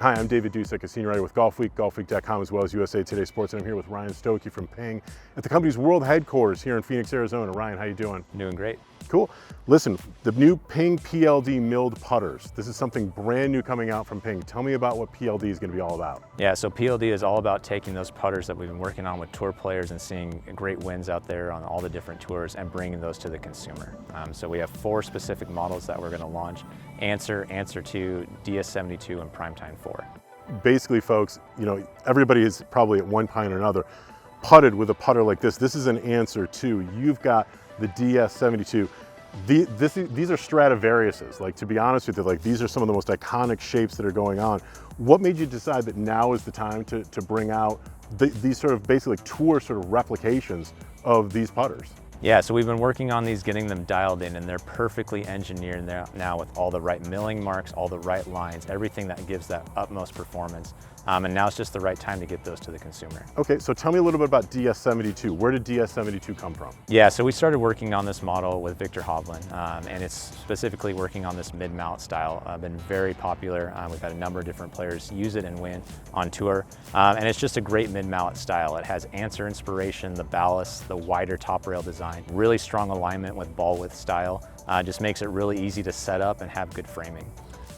Hi, I'm David Dusek, a senior writer with Golfweek, golfweek.com, as well as USA Today Sports, and I'm here with Ryan Stokey from Ping at the company's world headquarters here in Phoenix, Arizona. Ryan, how you doing? Doing great. Cool. Listen, the new Ping PLD Milled putters. This is something brand new coming out from Ping. Tell me about what PLD is going to be all about. Yeah, so PLD is all about taking those putters that we've been working on with tour players and seeing great wins out there on all the different tours and bringing those to the consumer. So we have 4 specific models that we're going to launch: Anser, Anser 2, DS72, and Primetime 4. Basically, folks, you know, everybody is probably at one point or another putted with a putter like this. This is an Anser 2. You've got the DS72. These are Stradivariuses. Like, to be honest with you, like, these are some of the most iconic shapes that are going on. What made you decide that now is the time to bring out these sort of basically tour sort of replications of these putters? Yeah, so we've been working on these, getting them dialed in, and they're perfectly engineered now with all the right milling marks, all the right lines, everything that gives that utmost performance. And now it's just the right time to get those to the consumer. Okay, so tell me a little bit about DS72. Where did DS72 come from? Yeah, so we started working on this model with Hovland, and it's specifically working on this mid-mallet style. Been very popular. We've had a number of different players use it and win on tour. And it's just a great mid-mallet style. It has Anser inspiration, the ballast, the wider top rail design, really strong alignment with ball width style. Just makes it really easy to set up and have good framing.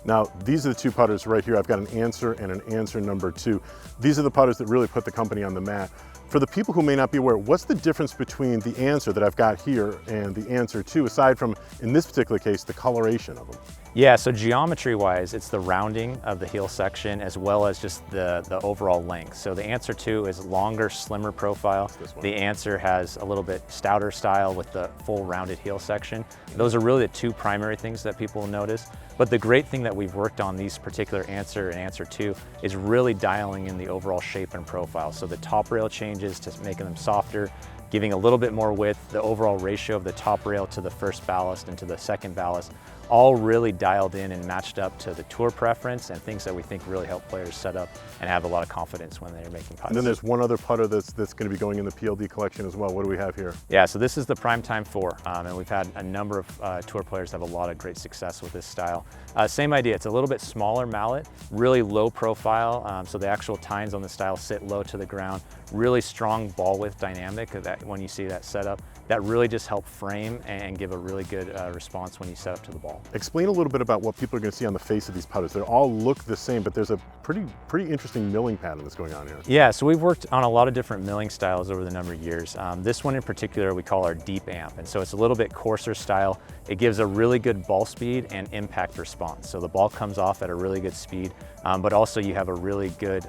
Now, these are the 2 putters right here. I've got an Anser and an Anser number 2. These are the putters that really put the company on the map. For the people who may not be aware, what's the difference between the Anser that I've got here and the Anser 2, aside from, in this particular case, the coloration of them? Yeah, so geometry-wise, it's the rounding of the heel section as well as just the overall length. So the Anser 2 is longer, slimmer profile. The Anser has a little bit stouter style with the full rounded heel section. Those are really the 2 primary things that people will notice. But the great thing that we've worked on these particular Anser and Anser 2 is really dialing in the overall shape and profile. So the top rail changes to making them softer, giving a little bit more width, the overall ratio of the top rail to the first ballast and to the second ballast, all really dialed in and matched up to the tour preference and things that we think really help players set up and have a lot of confidence when they're making putts. And then there's one other putter that's going to be going in the PLD collection as well. What do we have here? Yeah, so this is the Primetime 4, and we've had a number of tour players have a lot of great success with this style. Same idea, it's a little bit smaller mallet, really low profile, so the actual tines on the style sit low to the ground, really strong ball width dynamic that when you see that setup, that really just help frame and give a really good response when you set up to the ball. Explain a little bit about what people are going to see on the face of these putters. They all look the same, but there's a pretty interesting milling pattern that's going on here. Yeah, so we've worked on a lot of different milling styles over the number of years. This one in particular we call our deep amp, and so it's a little bit coarser style. It gives a really good ball speed and impact response. So the ball comes off at a really good speed, but also you have a really good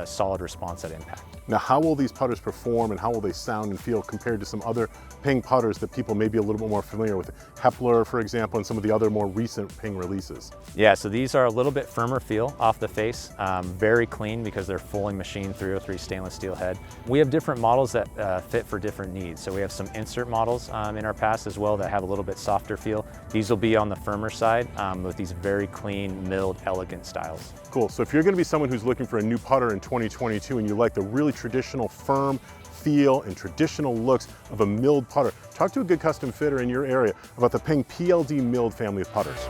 solid response at impact. Now, how will these putters perform and how will they sound and feel compared to some other Ping putters that people may be a little bit more familiar with? Hepler, for example, and some of the other more recent Ping releases. Yeah, so these are a little bit firmer feel off the face, very clean because they're fully machined 303 stainless steel head. We have different models that fit for different needs. So we have some insert models in our past as well that have a little bit softer feel. These will be on the firmer side with these very clean, milled, elegant styles. Cool, so if you're going to be someone who's looking for a new putter in 2022 and you like the really traditional, firm feel and traditional looks of a milled putter, talk to a good custom fitter in your area about the Ping PLD Milled family of putters.